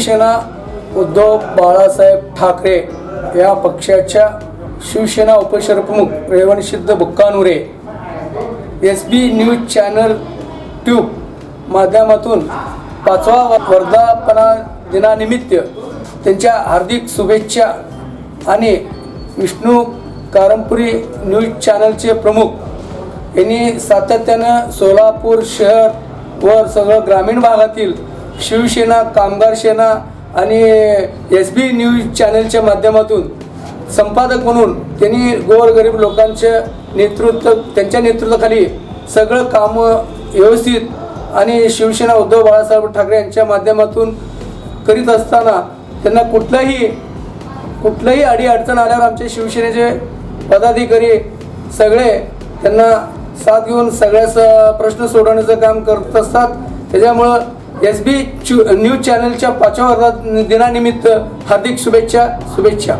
शिवसेना उद्धव बाळासाहेब ठाकरे या पक्षाच्या शिवसेना उपशहरप्रमुख Revansiddha Bukkanure SB news channel tube माध्यमातून 5वा वर्धापना दिनानिमित्त त्यांच्या हार्दिक शुभेच्छा आणि विष्णू कारंपुरी न्यूज चॅनलचे प्रमुख यांनी सातत्यानं सोलापूर शहर व सगळं ग्रामीण भागातील शिवसेना कामगार सेना आणि SB न्यूज चॅनलच्या माध्यमातून संपादक म्हणून त्यांनी गोरगरीब लोकांचे त्यांच्या नेतृत्वाखाली सगळं काम व्यवस्थित आणि शिवसेना उद्धव बाळासाहेब ठाकरे यांच्या माध्यमातून करीत असताना त्यांना कुठलंही अडीअडचण आल्यावर आमचे शिवसेनेचे पदाधिकारी सगळे त्यांना साथ घेऊन सगळ्याच प्रश्न सोडवण्याचं काम करत असतात। त्याच्यामुळं SB न्यूज चॅनलच्या 5व्या दिनानिमित्त हार्दिक शुभेच्छा।